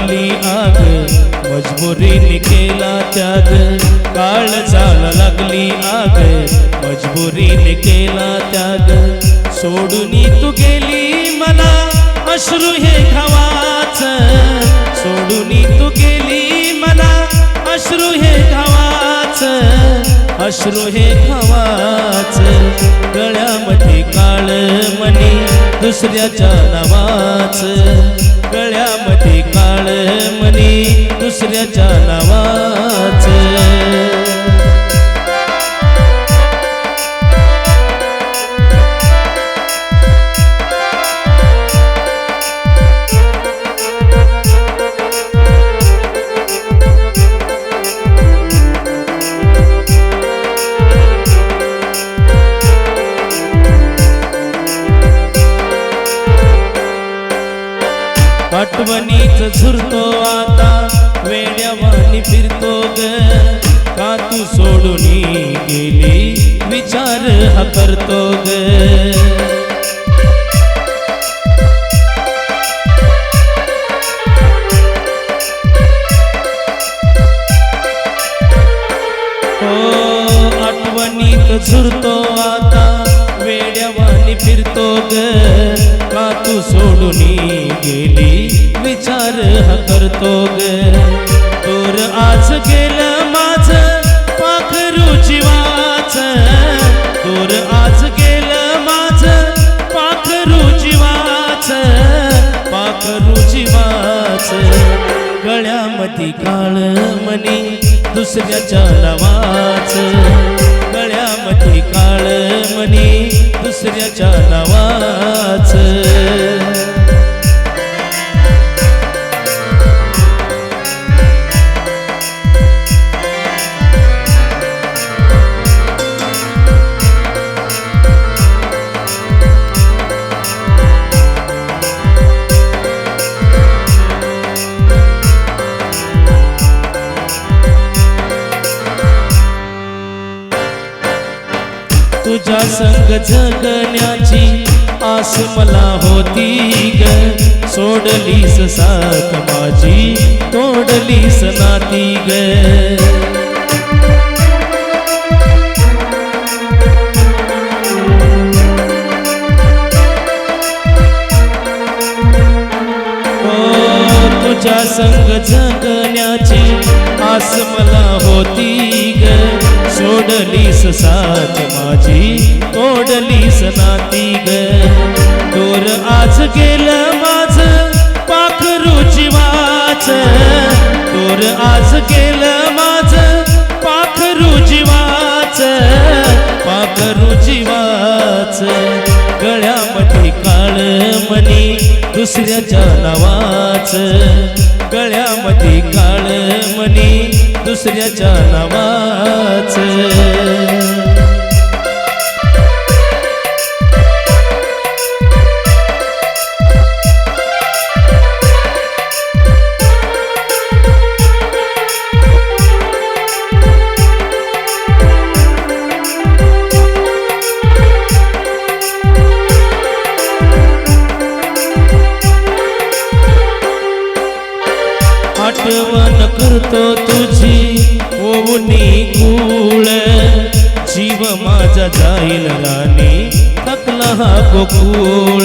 लागली आग मजबुरीने केला त्याग, काळजाला लागली आग मजबुरीने केला त्याग, सोडून तू गेली मला अश्रू हे घावाच, सोडून तू गेली मला अश्रू हे घावाच, अश्रू हे घावाच, गळ्यामध्ये काळ मणी दुसऱ्याच्या नावाच, गळ्यामध्ये काळ मणी दुसऱ्याच्या नावाच. आठवणीच झुरतो आता वेड्यावानी फिरतो ग, का तू सोडून गेली विचार हा करतो ग. हो आठवणीत झुरतो आता वेड्यावानी फिरतो ग, का तू सोडून गेली विचार हा करतो ग. दूर आज गेलं माझ पाखरू जीवाच, दूर आज गेलं माझ पाखरू जीवाच, पाखरू जीवाच, गळ्यामध्ये काळ मणी दुसऱ्याच्या नावाच, गळ्यामध्ये काळ मणी दुसऱ्याच्या नावाच. तुझ्या संग जगण्याची आस मला होती ग, सोडलीस साथ माझी तोडलीस नाती ग. तुझ्या संग जगण्याची आस मला होती ग, सोडलीस साथ माझी तोडलीस नाती ग. दूर आज गेलं माझ पाखरू जीवाच, दूर आज गेलं माझ पाखरू जीवाच, पाखरू जीवाच, गळ्यामध्ये काळ मणी दुसऱ्याच्या नावाच, गळ्यामध्ये काळ मणी दुसऱ्याच्या नावाच. आठवण करतो तुझी ओवनी कुळ, जीव माझा जाईल राणी थकला हा गोकुळ.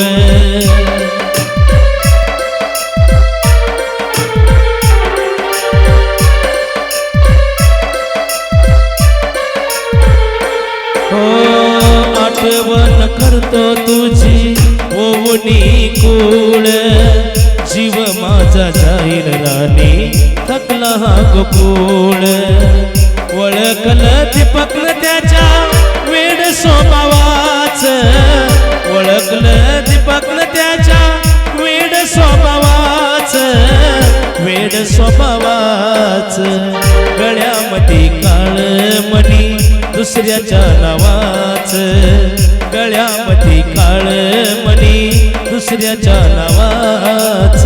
हो आठवण करतो तुझी ओवनी कुळ, जीव माझा जाईल राणी थकला हा गोकुळ. ओळखलं दीपकन त्याच्या वेड स्वभावाच, ओळखलं दीपकन त्याच्या वेड स्वभावाच, वेड स्वभावाच, गळ्यामध्ये काळ मणी दुसऱ्याच्या नावाच, गळ्यामध्ये काळ मणी दुसऱ्याच्या नावाच.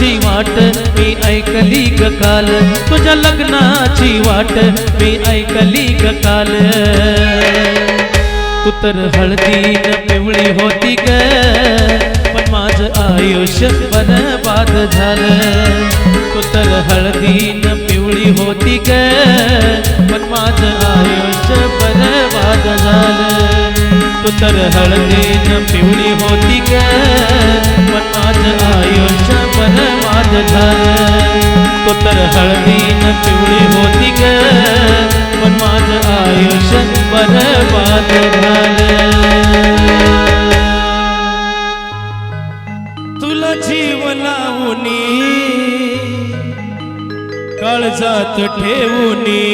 लग्नाची वाट मी ऐकली ग काल, तुझ्या लग्नाची वाट मी ऐकली ग काल. तू तर हळदीन पिवळी होती ग, पण माझं आयुष्य बरबाद झालं. तू तर हळदीन पिवळी होती ग, पण माझं आयुष्य बरबाद झालं. तू तर हळदीन पिवळी होती ग, पण माझं आयुष्य बरबाद झालं. तू तर हळदीन पिवळी होती ग, पण माझं आयुष्य बरबाद झालं. तुला जीव लावूनी काळजात ठेवूनी,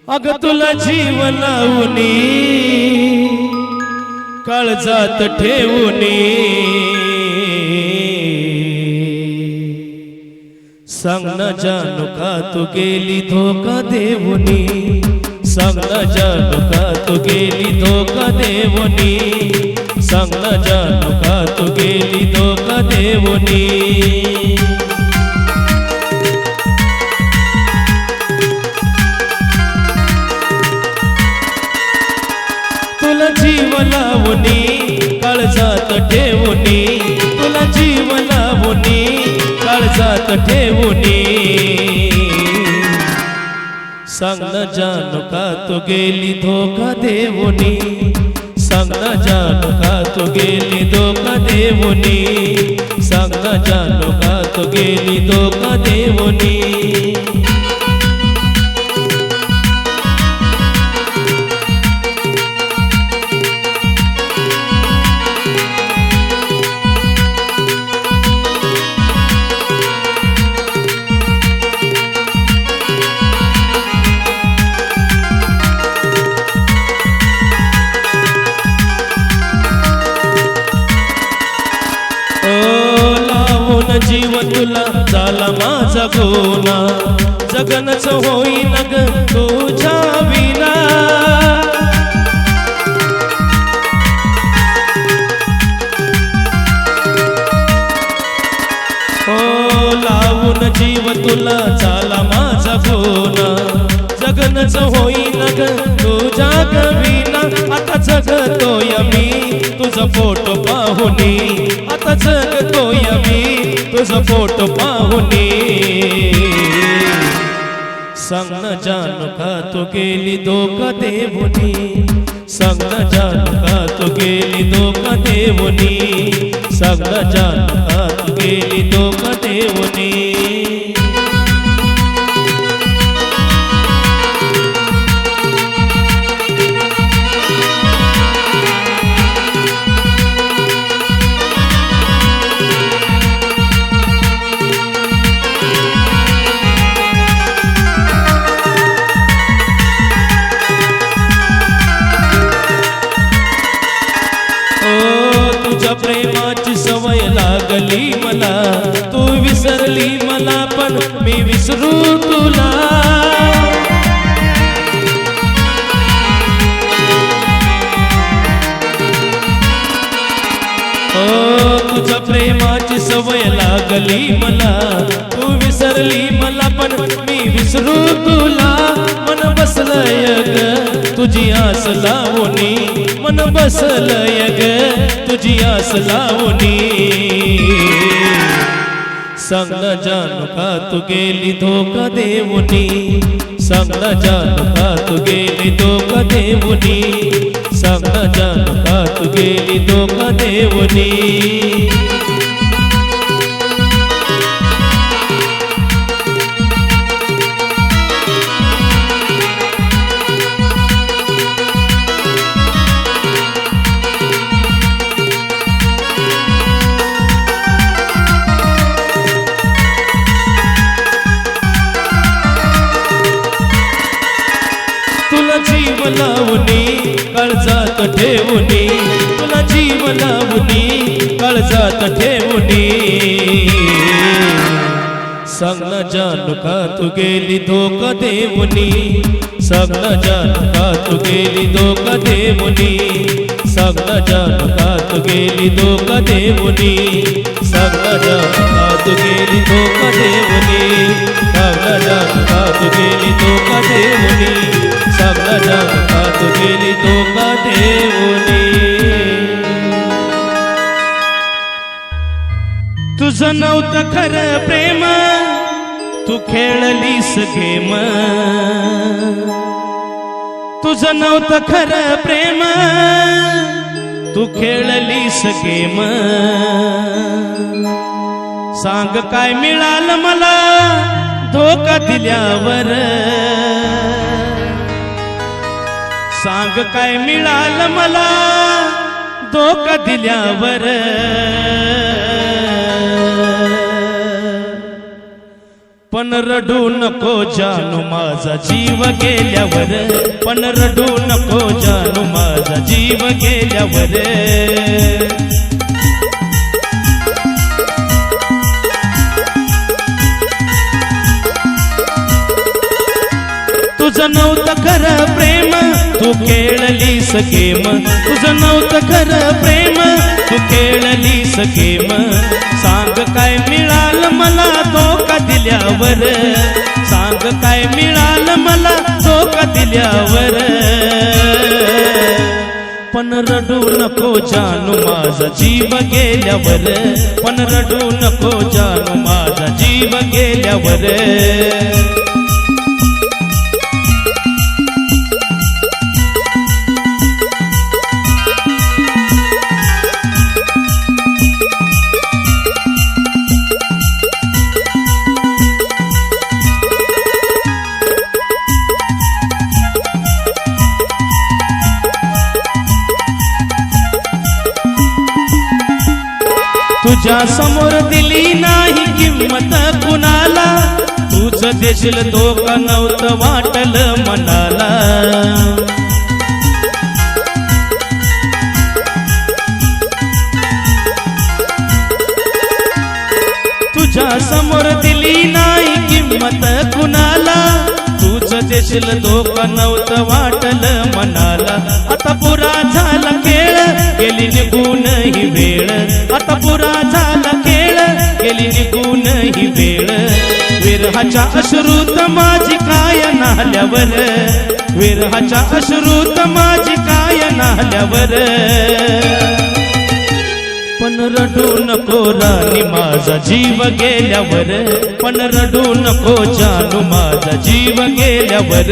अग तुला जीव लावूनी काळजात ठेवूनी, सांग ना जानू का तू गेली धोका देऊनी, सांग ना जानू का तू गेली धोका देऊनी, सांग ना जानू का तू गेली धोका देऊनी. तुला जीव लावूनी काळजात ठेवूनी, तुला जीव लावूनी काळजात ठेवूनी, सांग ना जानू का तू गेली धोका देऊनी, सांग ना जानू का तू गेली धोका देऊनी, सांग ना जानू का तू गेली धोका देऊनी. जीव तुला झाला माझा गोना, जगनच होईन ग तुझ्या विना. हो लावून जीव तुला झाला माझा गोना, जगनच होईन ग तुझ्या विना. आता जगतोय मी तुझा फोटो पाहुनी, आता जगतोय मी तुझा फोटो पाहुनी, सांग ना जानू का तू गेली धोका देऊनी, सांग ना जानू का तू गेली धोका देऊनी, सांग ना जानू का तू गेली धोका देऊनी. प्रेमाची सवय लागली मला, तू विसरली मला पण मी विसरू तुला. ओ तुझ्या प्रेमाची सवय लागली मला, तू विसरली मला पण मी विसरू तुला. मन बसलंय ग तुझी आस लावूनी, मन बसलंय ग तुझी आस लावूनी, सांग ना जानू का तू गेली धोका देऊनी, सांग ना जानू का तू गेली धोका देऊनी, सांग ना जानू का तू गेली धोका देऊनी. तुला जीव लावूनी काळजात ठेवूनी, तुला जीव लावूनी काळजात ठेवूनी, सांग ना जानू का तू गेली धोका देऊनी, सांग ना जानू का तू गेली धोका देऊनी, सांग ना जानू का तू गेली धोका देऊनी, सांग ना जानू का तू गेली धोका देऊनी, सांग ना जानू का तू गेली धोका देऊनी, सांग ना जानू का तू गेली धोका देऊनी. तुझं नव्हतं खरं प्रेम, तू खेळलीस गेम. तुझं नव्हतं खरं प्रेम, तू खेळलीस गेम. सांग काय मिळालं मला धोका दिल्यावर, सांग काय मिळालं मला धोका दिल्यावर. पण रडू नको जानू माझा जीव गेल्यावर, पण रडू नको जानू माझा जीव गेल्यावर. तुझं नव्हतं खरं प्रेम, तू खेळलीस गेम. तुझं नव्हतं खरं प्रेम, तू खेळलीस गेम. सांग काय मिळालं मला धोका दिल्यावर, सांग काय मिळालं मला धोका दिल्यावर. पण रडू नको जानू माझा जीव गेल्यावर, पण रडू नको जानू माझा जीव गेल्यावर. तुझ्या समोर दिली नाही किंमत कुणाला, तूच देशील धोका नव्हतं वाटलं मनाला. तुझ्या समोर दिली नाही किंमत कुणाला, तूच देशील धोका नव्हतं वाटलं मनाला. आता पुरा झाला खेळ गेली निघून ही वेळ, आता पुरा झाला खेळ गेली निघून ही वेळ. विरहाच्या अश्रूत माझी काय नाहल्यावर, विरहाच्या अश्रूत माझी काय नाहल्यावर. पण रडू नको राणी माझा जीव गेल्यावर, पण रडू नको जानू माझा जीव गेल्यावर.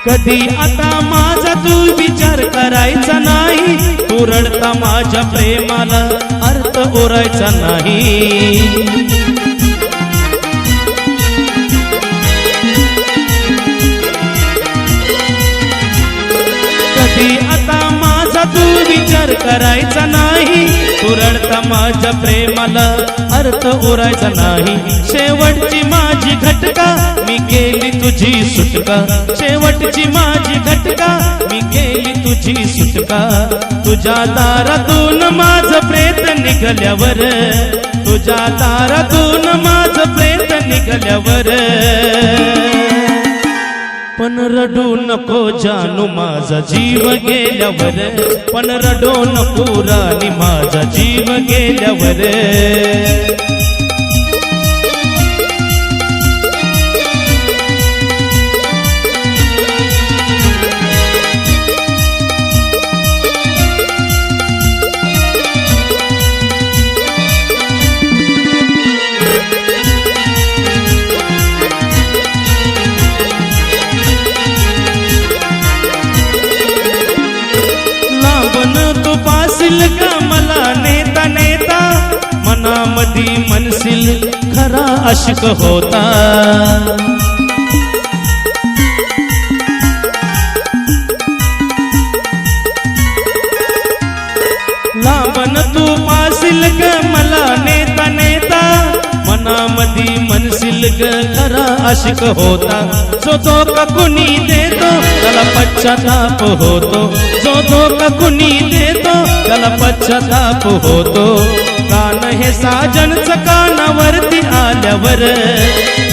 कधी आता माझा तू विचार करायचा नाही, तू रडता माझ्या प्रेमाला अर्थ ओरायचा नाही. कधी आता माझा तू विचार करायचा नाही, तू रडता माझ्या प्रेमाला अर्थ ओरायचा नाही. शेवटची माझी घटका मी केली तुझी सुटका, शेवटची माझी घटका मी केली तुझी सुटका. तुझ्या दारातून माझं प्रेत निघाल्यावर, तुझ्या दारातून माझं प्रेत निघाल्यावर. पण रडू नको जानू माझा जीव गेल्यावर, पण रडू नको राणी माझा जीव गेल्यावर. मनामधी म्हणशील खरा आशिक होता. लांबन तू पासील ग मला नेता नेता, मनामधी म्हणशील ग खरा आशिक होता. जो धोका कुणी देतो त्याला पश्चाताप होतो, जो धोका कुणी देतो त्याला पश्चाताप होतो. गाणं हे साजनचं कानावरती आल्यावर,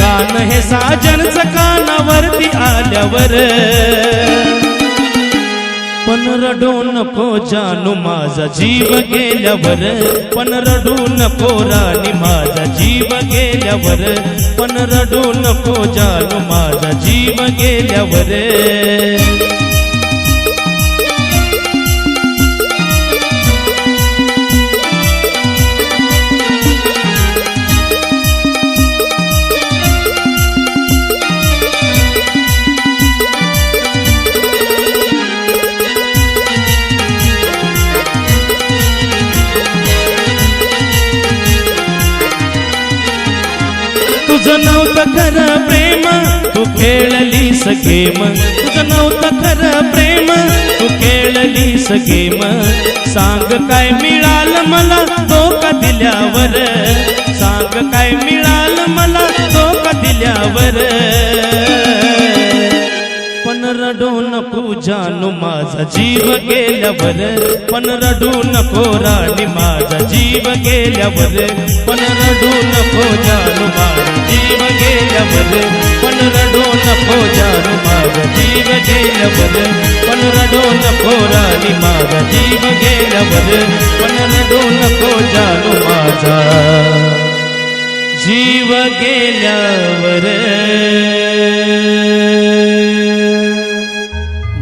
गाणं हे साजनचं कानावरती आल्यावर. पण रडू नको जानू माझा जीव गेल्यावर, पण रडू नको राणी माझा जीव गेल्यावर, पण रडू नको जानू माझा जीव गेल्यावर. तुझं नव्हतं खरं प्रेम तू खेळलीस गेम, तुझं नव्हतं खरं प्रेम तू खेळलीस गेम. सांग काय मिळालं मला धोका दिल्यावर, सांग काय मिळालं मला धोका दिल्यावर. पण रडू नको जानू माझा जीव गेल्यावर, पण रडू नको राणी माझा जीव गेल्यावर, पण रडू नको जानू माझा जीव गेल्यावर, पण रडू नको जानू माझा जीव गेल्यावर, पण रडू नको राणी माझा जीव गेल्यावर, पण रडू नको जानू माझा जीव गेल्यावर.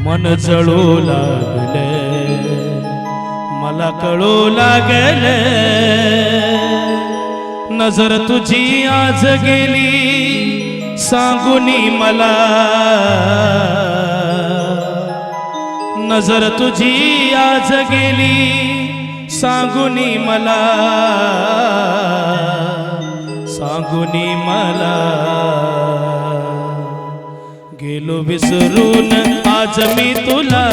मन जळू लागले मला कळू लागले, नजर तुझी आज गेली सांगुनी मला, नजर तुझी आज गेली सांगुनी मला, सांगुनी मला. गेलो विसरून आज मी तुला,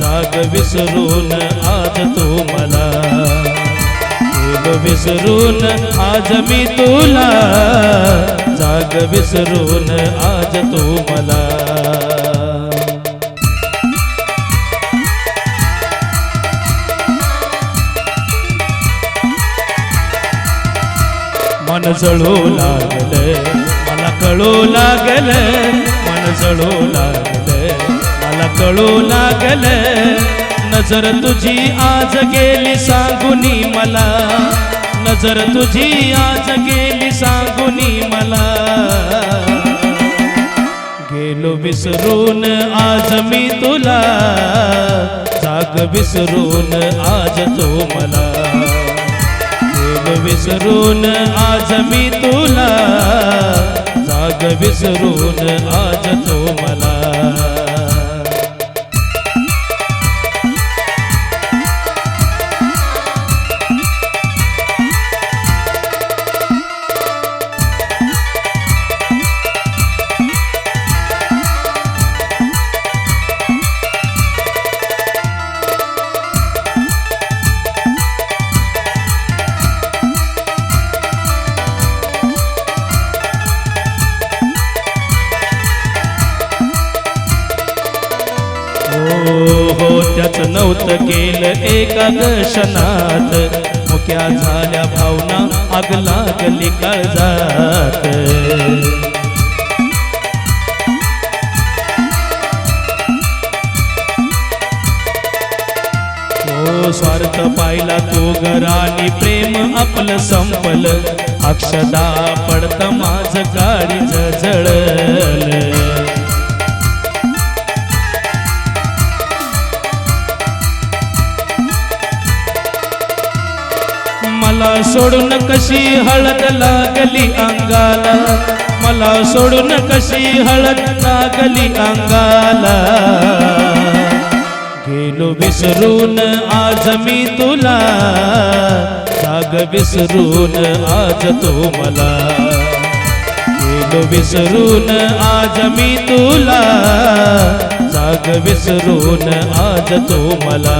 जाग विसरून आज तू मला. गेलो विसरून आज मी तुला, जाग विसरून आज तू मला. मन जळू लागलं मला कळू लागलं, मन जळू लागलं मला कळू लागलं. नजर तुझी आज गेली सांगुनी मला, नजर तुझी आज गेली सांगुनी मला. गेलो विसरून आज मी तुला, जाग विसरून आज तू मला. विसरून आज मी तुला, जाग विसरून आज तू मला. हो त्याच नव्हतं केलं एका क्षणात, मुक्या झाल्या भावना आग लागली काळजात. हो स्वार्थ पाहिला तो घरानी प्रेम आपलं संपलं, अक्षदा पडत माझ गाडी जळलं. मला सोडून कशी हळद लागली अंगाला, मला सोडून कशी हळद लागली अंगाला. गेलो विसरून आज मी तुला, जाग विसरून आज तो मला. गेलो विसरून आज मी तुला, जाग विसरून आज तो मला.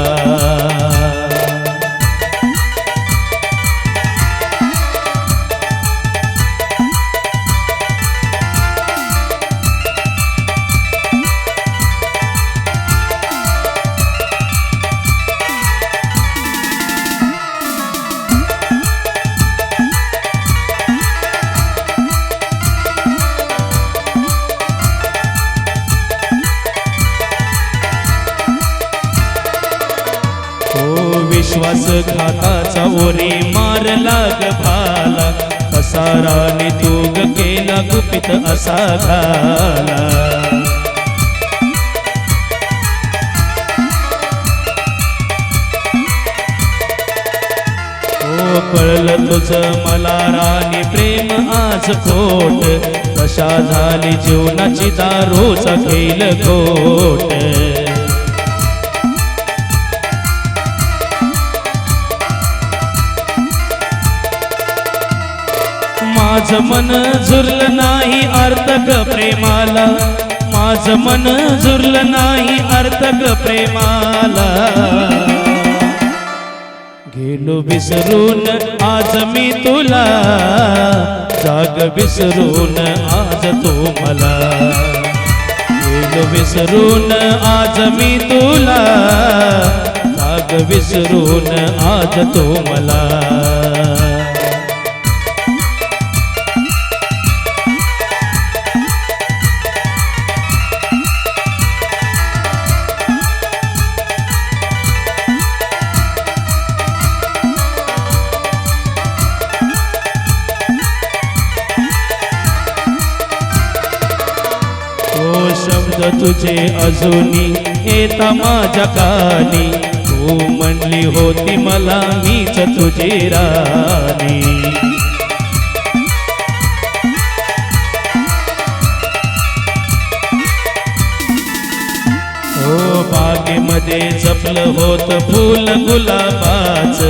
विश्वासघाताचा ओरी मारला ग भाला, कसा राणी तूग केला गुपित असा घाला. ओ कळलं तुझं मला राणी प्रेम आज खोट, कशा झाली जीवनाची दारूचा खेळ घोट. माझं मन झुरलं नाही अर्थ ग प्रेमाला, माझं मन झुरलं नाही अर्थ ग प्रेमाला. गेलो विसरून आज मी तुला, जाग विसरून आज तो मला. गेलो विसरून आज मी तुला, जाग विसरून आज तो मला. शब्द तुझे अजूनी येता माझ्या कानी, तू म्हणली होती मला मीच तुझी राणी. ओ बागेमध्ये जपलं होत फुल गुलाबाच,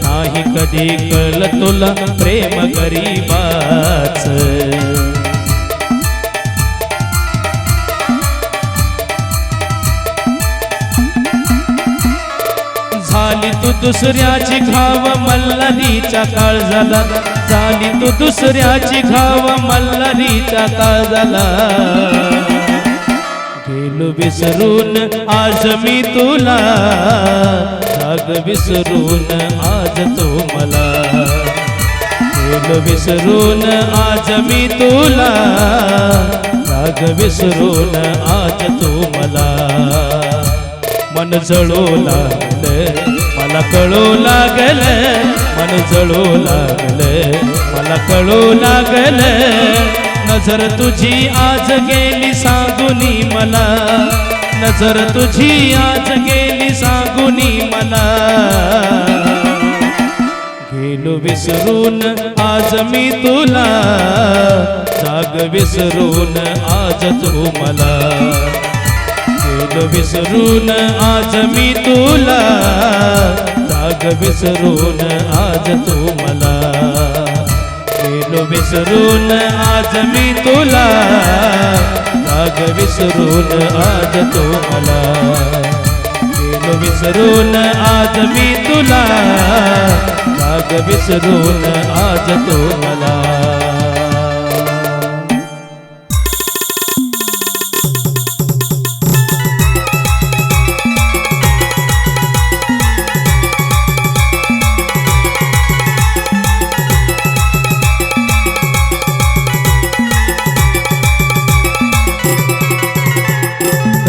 नाही कधी कळलं तुला प्रेम गरीबाच. झाली तू दुसऱ्याची घाव मल्हारीच्या काळजाला, झाली तू दुसऱ्याची घाव मल्हारीच्या काळजाला. गेलो विसरून आज मी तुला, जाग विसरून आज तो मला. गेलो विसरून आज मी तुला, जाग विसरून आज तो मला. मन जळू लागलं मला कळू लागलं, मन जळू लागलं मला कळू लागलं. नजर तुझी आज गेली सांगुनी मला, नजर तुझी आज गेली सांगुनी मला. गेलो विसरून आज मी तुला, जाग विसरून आज तू मला. गेलो विसरून आज मी तुला, जाग विसरून आज तू मला. गेलो विसरून आज मी तुला, जाग विसरून आज तू मला. गेलो विसरून आज मी तुला, जाग विसरून आज तू मला.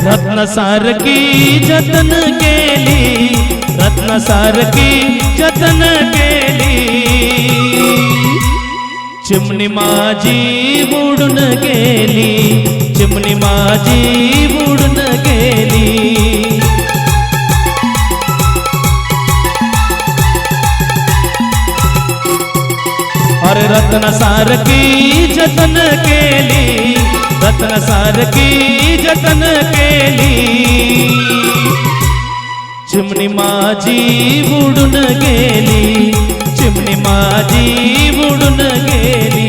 रत्नसारखी जतन केली, रत्नसारखी जतन केली. चिमणी माझी बुडून गेली, चिमणी माझी बुडून गेली. अरे रत्नसारखी जतन केली, रत्नसारखी जतन केली. चिमणी माझी बुडून गेली, चिमणी चिमणी माझी उडून गेली.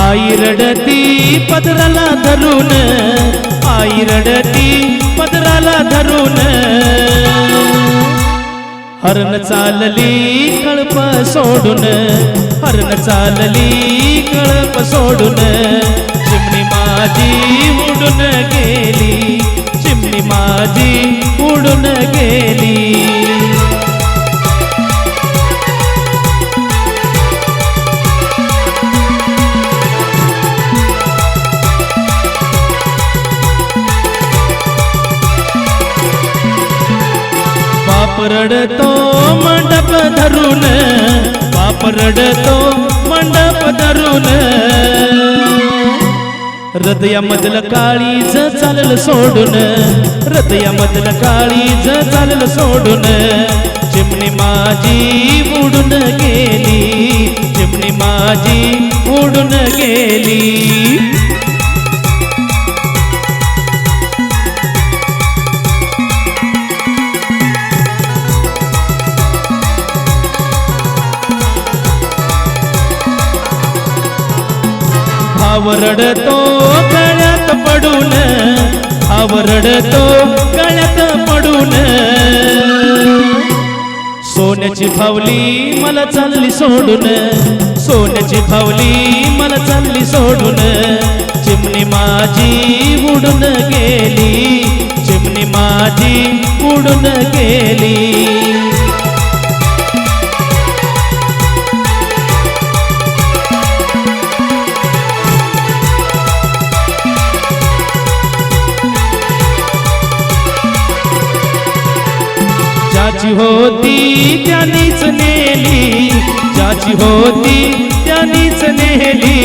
आई रडती पदराला धरून, आई रडती पदराला धरून, हरण चालली कळप सोडून, हरण चालली कळप सोडून, चिमणी माझी उडून गेली, चिमणी माझी उडून गेली. बाप रडतो मंडप धरून, बाप रडतो मंडप धरून, हृदयामधलं काळीज चाललं सोडून, हृदयामधलं काळीज चाललं सोडून, चिमणी माझी उडून गेली, चिमणी माझी उडून गेली. भाव रडतो गळ्यात पडून, भाव रडतो गळ्यात पडून, सोन्याची फावली मला चालली सोडून, सोन्याची फावली मला चालली सोडून, चिमणी माझी उडून गेली, चिमणी माझी उडून गेली. ज्याची होती त्यानीच नेली, ज्याची होती त्यानीच नेली,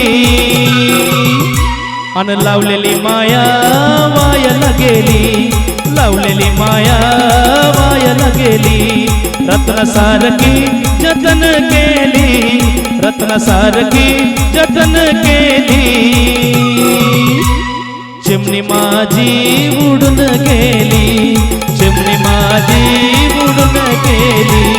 अन लावलेली माया वायाला गेली, लावलेली माया वायाला गेली. रत्नासारखी जतन केली, रत्नासारखी जतन केली, चिमणी माझी उडून गेली, चिमणी माझी उडून गेली.